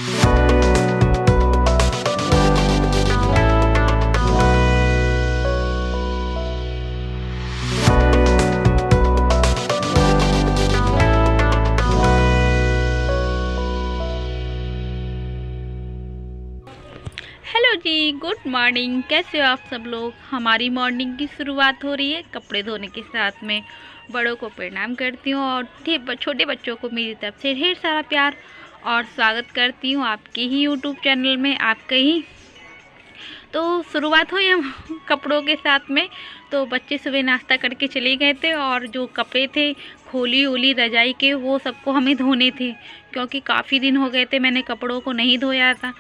Hello जी, good morning. कैसे हो आप सब लोग। हमारी मॉर्निंग की शुरुआत हो रही है कपड़े धोने के साथ में। बड़ों को प्रणाम करती हूँ और छोटे बच्चों को मेरी तरफ से ढेर सारा प्यार और स्वागत करती हूँ आपके ही यूट्यूब चैनल में, आपके ही। तो शुरुआत हुई हम कपड़ों के साथ में। तो बच्चे सुबह नाश्ता करके चले गए थे और जो कपड़े थे खोली ओली रजाई के वो सबको हमें धोने थे, क्योंकि काफ़ी दिन हो गए थे मैंने कपड़ों को नहीं धोया था।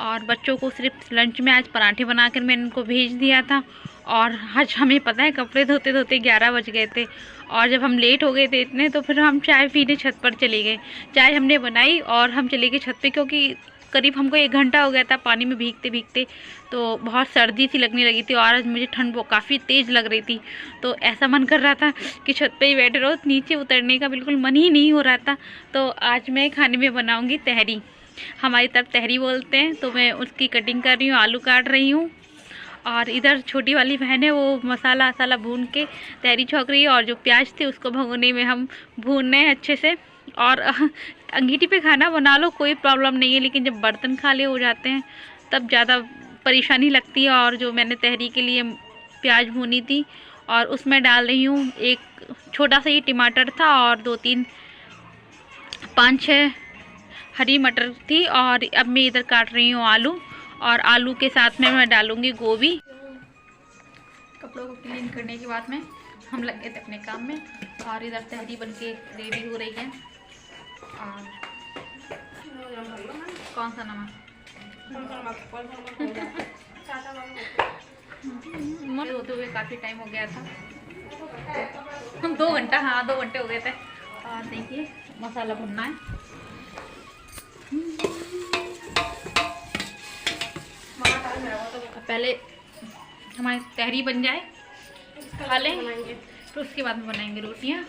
और बच्चों को सिर्फ लंच में आज पराठे बनाकर मैंने उनको भेज दिया था। और आज हमें पता है कपड़े धोते धोते 11 बज गए थे। और जब हम लेट हो गए थे इतने, तो फिर हम चाय पीने छत पर चले गए। चाय हमने बनाई और हम चले गए छत पे, क्योंकि करीब हमको 1 घंटा हो गया था पानी में भीगते भीगते। तो बहुत सर्दी सी लगने लगी थी और आज मुझे ठंड काफ़ी तेज़ लग रही थी। तो ऐसा मन कर रहा था कि छत पे ही बैठे रहो, नीचे उतरने का बिल्कुल मन ही नहीं हो रहा था। तो आज मैं खाने में बनाऊंगी तहरी। हमारी तरफ तहरी बोलते हैं। तो मैं उसकी कटिंग कर रही हूँ, आलू काट रही हूँ। और इधर छोटी वाली बहन है, वो मसाला वसाला भून के तहरी छौंक रही है। और जो प्याज थे उसको भगोने में हम भून रहे हैं अच्छे से। और अंगीठी पे खाना बना लो कोई प्रॉब्लम नहीं है, लेकिन जब बर्तन खाली हो जाते हैं तब ज़्यादा परेशानी लगती है। और जो मैंने तहरी के लिए प्याज भूनी थी और उसमें डाल रही हूँ, एक छोटा सा ही टमाटर था और 2-3 5-6 हरी मटर थी। और अब मैं इधर काट रही हूँ आलू, और आलू के साथ में मैं डालूँगी गोभी। कपड़ों को क्लीन करने के बाद में हम लग गए थे अपने काम में। और इधर तहरी बन के रेडी हो रही है। और कौन सा नमक होते हुए काफ़ी टाइम हो गया था। 2 घंटा, हाँ 2 घंटे हो गए थे। और देखिए मसाला भुनना है। पहले हमारी तहरी बन जाए, खा लें, तो उसके बाद में बनाएंगे रोटियाँ।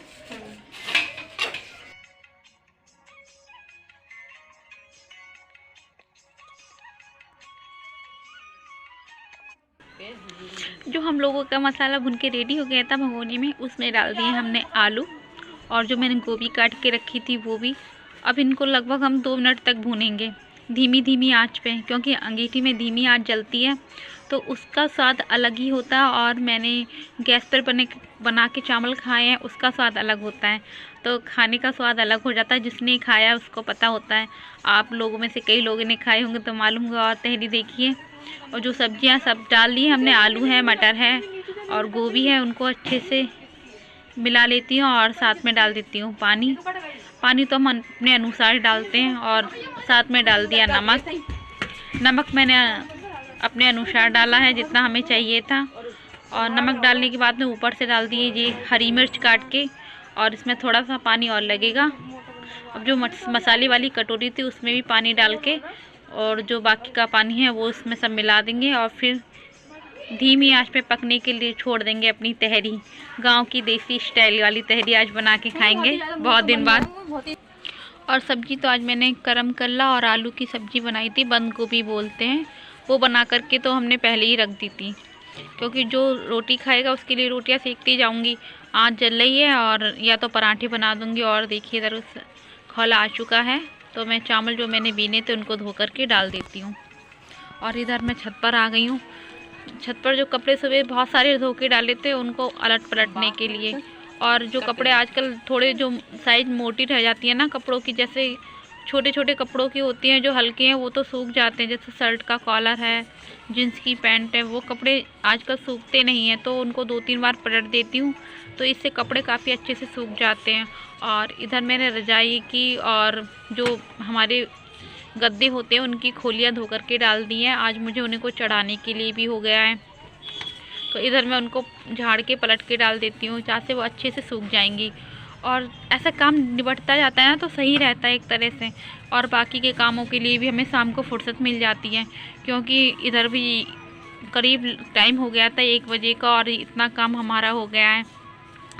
जो हम लोगों का मसाला भुन के रेडी हो गया था भगोनी में, उसमें डाल दिए हमने आलू। और जो मैंने गोभी काट के रखी थी वो भी। अब इनको लगभग हम 2 मिनट तक भूनेंगे धीमी धीमी आंच पे, क्योंकि अंगीठी में धीमी आंच जलती है तो उसका स्वाद अलग ही होता है। और मैंने गैस पर बना के चावल खाए हैं, उसका स्वाद अलग होता है। तो खाने का स्वाद अलग हो जाता है, जिसने खाया उसको पता होता है। आप लोगों में से कई लोगों ने खाए होंगे तो मालूम होगा। और तहरी देखिए, और जो सब्जियां सब डाल ली हमने, आलू है, मटर है और गोभी है, उनको अच्छे से मिला लेती हूँ। और साथ में डाल देती हूँ पानी। पानी तो हम अपने अनुसार डालते हैं। और साथ में डाल दिया नमक मैंने अपने अनुसार डाला है जितना हमें चाहिए था। और नमक डालने के बाद में ऊपर से डाल दिए ये हरी मिर्च काट के। और इसमें थोड़ा सा पानी और लगेगा। अब जो मसाले वाली कटोरी थी उसमें भी पानी डाल के, और जो बाकी का पानी है वो इसमें सब मिला देंगे। और फिर धीमी आंच पे पकने के लिए छोड़ देंगे अपनी तहरी। गांव की देसी स्टाइल वाली तहरी आज बना के खाएंगे बहुत दिन बाद। और सब्जी तो आज मैंने करम कल्ला और आलू की सब्जी बनाई थी, बंद गोभी बोलते हैं। वो बना करके तो हमने पहले ही रख दी थी, क्योंकि जो रोटी खाएगा उसके लिए रोटियां सेकती जाऊंगी। आँच जल रही है, और या तो पराठे बना दूंगी। और देखिए इधर उस खौला आ चुका है, तो मैं चावल जो मैंने बीने थे उनको धो करके डाल देती हूँ। और इधर मैं छत पर आ गई हूँ। छत पर जो कपड़े सुबह बहुत सारे धो के डाले थे उनको अलट पलटने के लिए। और जो कपड़े आजकल थोड़े जो साइज मोटी रह जाती है ना कपड़ों की, जैसे छोटे छोटे कपड़ों की होती हैं जो हल्के हैं, वो तो सूख जाते हैं। जैसे शर्ट का कॉलर है, जींस की पैंट है, वो कपड़े आजकल सूखते नहीं हैं, तो उनको 2-3 बार पलट देती हूँ, तो इससे कपड़े काफ़ी अच्छे से सूख जाते हैं। और इधर मैंने रजाई की और जो हमारे गद्दे होते हैं उनकी खोलियाँ धो करके डाल दी हैं। आज मुझे उन्हीं को चढ़ाने के लिए भी हो गया है, तो इधर मैं उनको झाड़ के पलट के डाल देती हूँ, जहाँ से वो अच्छे से सूख जाएंगी। और ऐसा काम निबटता जाता है ना, तो सही रहता है एक तरह से। और बाकी के कामों के लिए भी हमें शाम को फुर्सत मिल जाती है, क्योंकि इधर भी करीब टाइम हो गया था 1 बजे का, और इतना काम हमारा हो गया है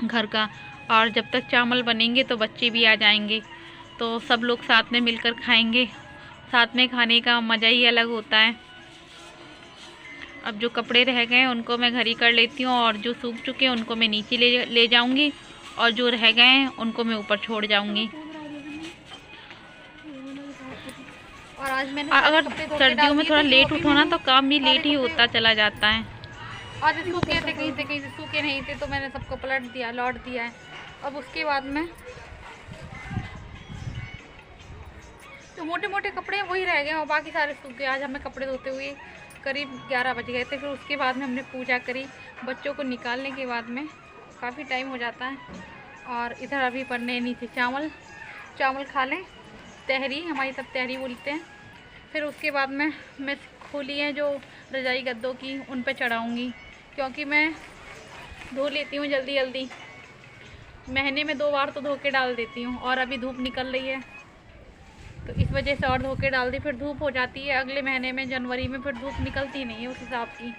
घर का। और जब तक चावल बनेंगे तो बच्चे भी आ जाएंगे, तो सब लोग साथ में मिलकर खाएंगे। साथ में खाने का मज़ा ही अलग होता है। अब जो कपड़े रह गए उनको मैं घर ही कर लेती हूँ, और जो सूख चुके हैं उनको मैं नीचे ले जाऊँगी, और जो रह गए हैं उनको मैं ऊपर छोड़ जाऊँगी। और आज मैंने अगर सर्दियों में थोड़ा लेट उठो ना तो काम भी लेट ही होता चला जाता है। आज सूखे थे कहीं से सूखे नहीं थे, तो मैंने सबको पलट दिया, लौट दिया है। अब उसके बाद में जो मोटे मोटे कपड़े हैं वही रह गए और बाकी सारे सूख गए। आज हमें कपड़े धोते हुए करीब 11 बज गए थे। फिर उसके बाद में हमने पूजा करी। बच्चों को निकालने के बाद में काफ़ी टाइम हो जाता है। और इधर अभी बनने नीचे चावल खा लें, तहरी, हमारी सब तहरी बोलते हैं। फिर उसके बाद में मैं खोली हैं जो रजाई गद्दों की, उन पे चढ़ाऊँगी, क्योंकि मैं धो लेती हूँ जल्दी जल्दी। महीने में 2 बार तो धो के डाल देती हूँ, और अभी धूप निकल रही है तो इस वजह से और धो के डाल दी। फिर धूप हो जाती है अगले महीने में, जनवरी में फिर धूप निकलती नहीं है उस हिसाब की।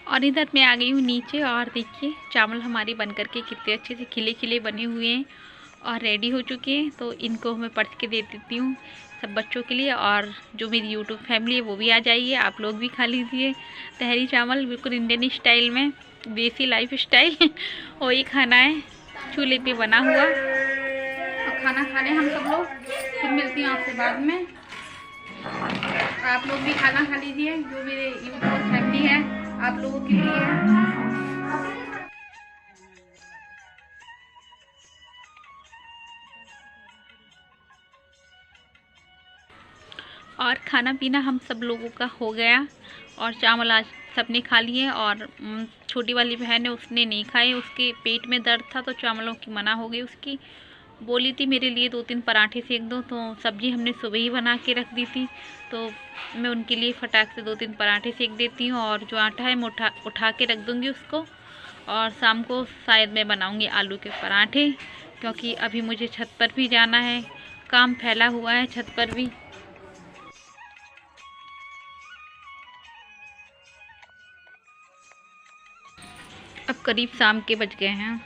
और इधर मैं आ गई हूँ नीचे, और देखिए चावल हमारी बन करके कितने अच्छे से खिले खिले बने हुए हैं और रेडी हो चुके हैं। तो इनको मैं परस के दे देती हूँ सब बच्चों के लिए, और जो मेरी यूट्यूब फैमिली है वो भी आ जाइए, आप लोग भी खा लीजिए तहरी चावल, बिल्कुल इंडियन स्टाइल में, देसी लाइफ स्टाइल वही खाना है, चूल्हे पे बना हुआ। और खाना खा लें हम सब लोग, फिर मिलती हूँ आपसे बाद में। आप लोग भी खाना खा लीजिए, जो मेरे यूट्यूब फैमिली है आप लोगों के लिए है। और खाना पीना हम सब लोगों का हो गया, और चावल आज सबने खा लिए। और छोटी वाली बहन है उसने नहीं खाए, उसके पेट में दर्द था तो चावलों की मना हो गई उसकी। बोली थी मेरे लिए 2-3 पराठे सेक दो, तो सब्ज़ी हमने सुबह ही बना के रख दी थी, तो मैं उनके लिए फटाक से 2-3 पराठे सेक देती हूँ। और जो आटा है मैं उठा के रख दूँगी उसको, और शाम को शायद मैं बनाऊँगी आलू के पराठे, क्योंकि अभी मुझे छत पर भी जाना है, काम फैला हुआ है छत पर भी। अब करीब शाम के बज गए हैं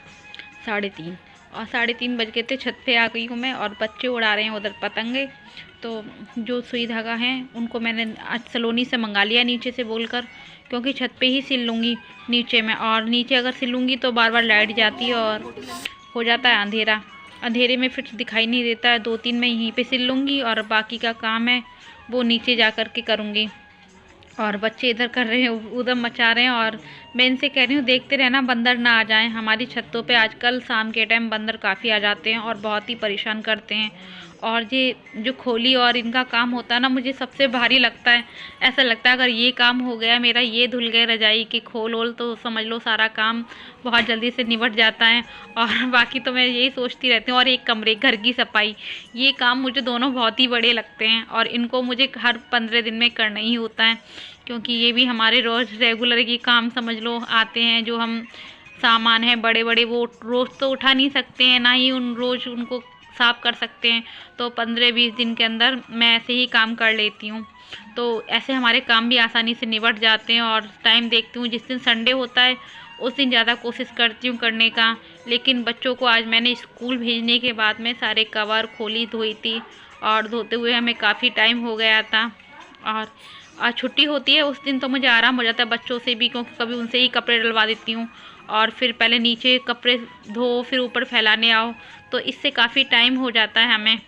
3:30, और 3:30 बज गए थे। छत पे आ गई हूँ मैं, और बच्चे उड़ा रहे हैं उधर पतंगे। तो जो सुई धागा हैं उनको मैंने आज सलोनी से मंगा लिया नीचे से बोलकर, क्योंकि छत पे ही सिल लूँगी नीचे में, और नीचे अगर सिलूँगी तो बार बार लाइट जाती है और हो जाता है अंधेरा, अंधेरे में फिर दिखाई नहीं देता है। 2-3 मैं यहीं पे सिल लूँगी, और बाकी का काम है वो नीचे जा कर के करूँगी। और बच्चे इधर कर रहे हैं, उधर मचा रहे हैं, और मैं इनसे कह रही हूँ देखते रहना बंदर ना आ जाएं। हमारी छतों पे आजकल शाम के टाइम बंदर काफ़ी आ जाते हैं और बहुत ही परेशान करते हैं। और ये जो खोली और इनका काम होता है ना, मुझे सबसे भारी लगता है। ऐसा लगता है अगर ये काम हो गया मेरा, ये धुल गए रजाई की खोल ओल, तो समझ लो सारा काम बहुत जल्दी से निपट जाता है। और बाकी तो मैं यही सोचती रहती हूँ। और एक कमरे घर की सफाई, ये काम मुझे दोनों बहुत ही बड़े लगते हैं, और इनको मुझे हर 15 दिन में करना ही होता है, क्योंकि ये भी हमारे रोज़ रेगुलर की काम समझ लो आते हैं। जो हम सामान हैं बड़े बड़े वो रोज़ तो उठा नहीं सकते हैं, ना ही रोज़ उनको साफ़ कर सकते हैं, तो 15-20 दिन के अंदर मैं ऐसे ही काम कर लेती हूँ। तो ऐसे हमारे काम भी आसानी से निपट जाते हैं। और टाइम देखती हूँ, जिस दिन संडे होता है उस दिन ज़्यादा कोशिश करती हूँ करने का, लेकिन बच्चों को आज मैंने स्कूल भेजने के बाद में सारे कवर खोली धोई थी, और धोते हुए हमें काफ़ी टाइम हो गया था। और आज छुट्टी होती है उस दिन तो मुझे आराम हो जाता है बच्चों से भी, क्योंकि कभी उनसे ही कपड़े डलवा देती हूँ, और फिर पहले नीचे कपड़े धो फिर ऊपर फैलाने आओ, तो इससे काफ़ी टाइम हो जाता है हमें।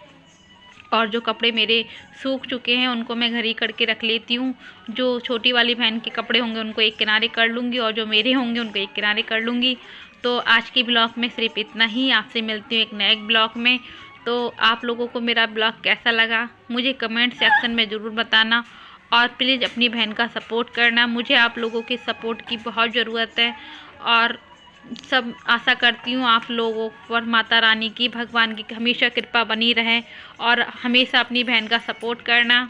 और जो कपड़े मेरे सूख चुके हैं उनको मैं घर ही करके रख लेती हूँ। जो छोटी वाली बहन के कपड़े होंगे उनको एक किनारे कर लूँगी, और जो मेरे होंगे उनको एक किनारे कर लूँगी। तो आज के ब्लॉग में सिर्फ इतना ही। आपसे मिलती हूँ एक नए ब्लॉग में। तो आप लोगों को मेरा ब्लॉग कैसा लगा मुझे कमेंट सेक्शन में ज़रूर बताना, और प्लीज़ अपनी बहन का सपोर्ट करना। मुझे आप लोगों के सपोर्ट की बहुत ज़रूरत है, और सब आशा करती हूँ आप लोगों पर माता रानी की, भगवान की हमेशा कृपा बनी रहे, और हमेशा अपनी बहन का सपोर्ट करना।